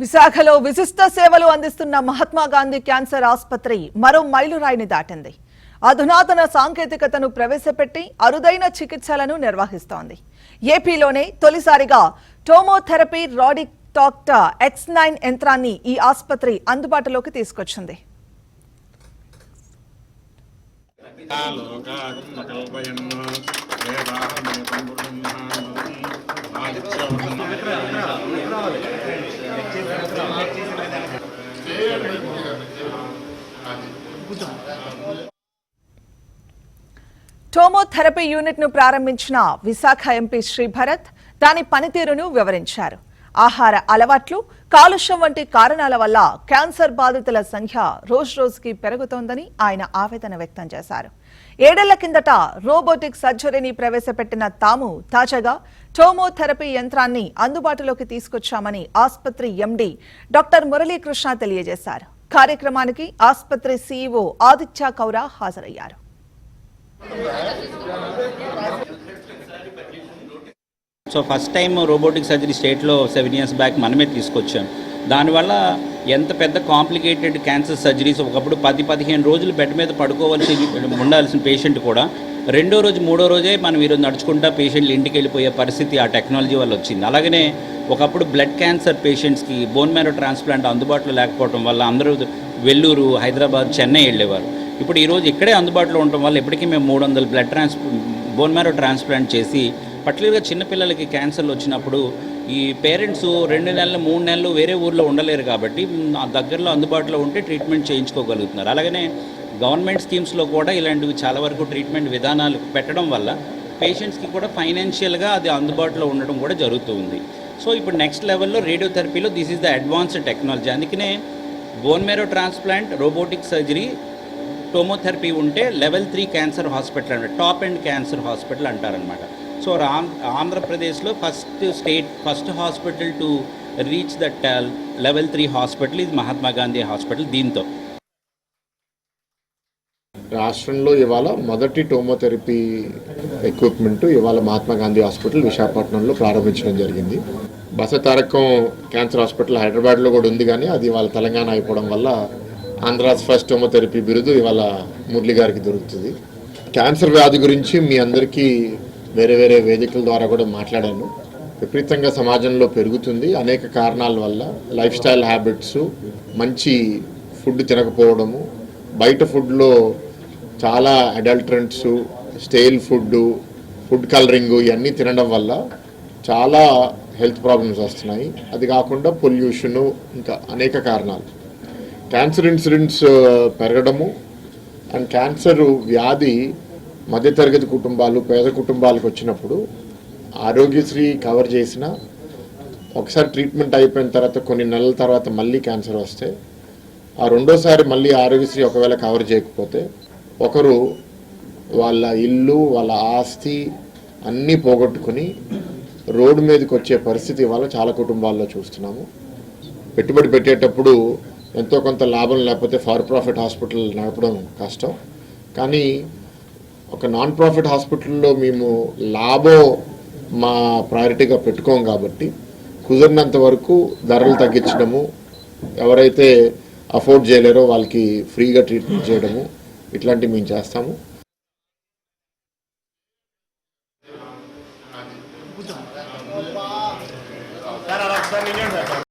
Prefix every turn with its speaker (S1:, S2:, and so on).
S1: విశాఖలో విశిష్ట సేవలు అందిస్తున్న మహాత్మా గాంధీ క్యాన్సర్ ఆసుపత్రి మరో మైలురాయిని దాటింది. అధునాతన సాంకేతికతను ప్రవేశపెట్టి అరుదైన చికిత్సలను నిర్వహిస్తోంది. ఏపీలోనే తొలిసారిగా టోమోథెరపీ రాడిక్టాక్టర్ X9 యంత్రాన్ని ఈ ఆసుపత్రి అందుబాటులోకి తీసుకొచ్చింది. టోమోథెరపీ యూనిట్ ను ప్రారంభించిన విశాఖ ఎంపీ శ్రీభరత్ దాని పనితీరును వివరించారు. ఆహార అలవాట్లు, కాలుష్యం వంటి కారణాల వల్ల క్యాన్సర్ బాధితుల సంఖ్య రోజురోజుకి పెరుగుతోందని ఆయన ఆవేదన వ్యక్తం చేశారు. 7 ఏళ్ల కిందట రోబోటిక్ సర్జరీని ప్రవేశపెట్టిన తాము తాజాగా టోమోథెరపీ యంత్రాన్ని అందుబాటులోకి తీసుకొచ్చామని ఆసుపత్రి ఎండీ డాక్టర్ మురళీకృష్ణ తెలియజేశారు. కార్యక్రమానికి ఆసుపత్రి సీఈఓ ఆదిత్య కౌరా హాజరయ్యారు.
S2: So first time robotic surgery స్టేట్లో 7 years బ్యాక్ మనమే తీసుకొచ్చాం. దానివల్ల ఎంత పెద్ద కాంప్లికేటెడ్ క్యాన్సర్ సర్జరీస్ ఒకప్పుడు 10-15 రోజులు బెడ్ మీద పడుకోవాల్సి ఉండాల్సిన పేషెంట్ కూడా 2వ రోజు 3వ రోజే మనం ఈరోజు నడుచుకుంటా పేషెంట్లు ఇంటికి వెళ్ళిపోయే పరిస్థితి ఆ టెక్నాలజీ వల్ల వచ్చింది. అలాగనే ఒకప్పుడు బ్లడ్ క్యాన్సర్ పేషెంట్స్కి బోన్ మ్యారో ట్రాన్స్ప్లాంట్ అందుబాటులో లేకపోవడం వల్ల అందరూ వెల్లూరు, హైదరాబాద్, చెన్నై వెళ్ళేవారు. ఇప్పుడు ఈరోజు ఇక్కడే అందుబాటులో ఉండటం వల్ల ఇప్పటికీ మేము 300 బోన్ మ్యారో ట్రాన్స్ప్లాంట్ చేసి పర్టికులర్గా చిన్నపిల్లలకి క్యాన్సర్లు వచ్చినప్పుడు ఈ పేరెంట్స్ 2 నెలలు 3 నెలలు వేరే ఊర్లో ఉండలేరు కాబట్టి దగ్గరలో అందుబాటులో ఉంటే ట్రీట్మెంట్ చేయించుకోగలుగుతున్నారు. అలాగనే గవర్నమెంట్ స్కీమ్స్లో కూడా ఇలాంటివి చాలా వరకు ట్రీట్మెంట్ విధానాలు పెట్టడం వల్ల పేషెంట్స్కి కూడా ఫైనాన్షియల్గా అది అందుబాటులో ఉండడం కూడా జరుగుతుంది. సో ఇప్పుడు నెక్స్ట్ లెవెల్లో రేడియోథెరపీలో this is the advanced technology. అందుకనే bone marrow transplant, robotic surgery, tomotherapy ఉంటే లెవెల్ 3 క్యాన్సర్ హాస్పిటల్ అంటే టాప్ ఎండ్ క్యాన్సర్ హాస్పిటల్ అంటారనమాట. సో ఆంధ్రప్రదేశ్లో first hospital to reach that level 3 hospital ఇది మహాత్మా గాంధీ హాస్పిటల్. దీంతో
S3: రాష్ట్రంలో ఇవాళ మొదటి టోమోథెరపీ ఎక్విప్మెంట్ ఇవాళ మహాత్మా గాంధీ హాస్పిటల్ విశాఖపట్నంలో ప్రారంభించడం జరిగింది. బసతారకం క్యాన్సర్ హాస్పిటల్ హైదరాబాద్లో కూడా ఉంది, కానీ అది ఇవాళ తెలంగాణ అయిపోవడం వల్ల ఆంధ్రాస్ ఫస్ట్ టోమోథెరపీ బిరుదు ఇవాళ మురళి గారికి దొరుకుతుంది. క్యాన్సర్ వ్యాధి గురించి మీ అందరికీ వేరే వేరే వేదికల ద్వారా కూడా మాట్లాడాను. విపరీతంగా సమాజంలో పెరుగుతుంది. అనేక కారణాల వల్ల లైఫ్ స్టైల్ హ్యాబిట్స్, మంచి ఫుడ్ తినకపోవడము, బయట ఫుడ్లో చాలా అడల్టరెంట్స్, స్టైల్ ఫుడ్ కలరింగ్ ఇవన్నీ తినడం వల్ల చాలా హెల్త్ ప్రాబ్లమ్స్ వస్తున్నాయి. అది కాకుండా పొల్యూషను, ఇంకా అనేక కారణాలు. క్యాన్సర్ ఇన్సిడెంట్స్ పెరగడము అండ్ క్యాన్సర్ వ్యాధి మధ్యతరగతి కుటుంబాలు, పేద కుటుంబాలకు వచ్చినప్పుడు ఆరోగ్యశ్రీ కవర్ చేసిన ఒకసారి ట్రీట్మెంట్ అయిపోయిన తర్వాత కొన్ని నెలల తర్వాత మళ్ళీ క్యాన్సర్ వస్తే ఆ రెండోసారి మళ్ళీ ఆరోగ్యశ్రీ ఒకవేళ కవర్ చేయకపోతే ఒకరు వాళ్ళ ఇల్లు, వాళ్ళ ఆస్తి అన్నీ పోగొట్టుకుని రోడ్డు మీదకి వచ్చే పరిస్థితి ఇవాళ చాలా కుటుంబాల్లో చూస్తున్నాము. పెట్టుబడి పెట్టేటప్పుడు ఎంతో కొంత లాభం లేకపోతే ఫార్ ప్రాఫిట్ హాస్పిటల్ నడపడం కష్టం. కానీ ఒక నాన్ ప్రాఫిట్ హాస్పిటల్లో మేము లాభం మా ప్రయారిటీగా పెట్టుకోం కాబట్టి కుదిరినంత వరకు ధరలు తగ్గించడము, ఎవరైతే అఫోర్డ్ చేయలేరో వాళ్ళకి ఫ్రీగా ట్రీట్మెంట్ చేయడము ఇట్లాంటివి మేము చేస్తాము.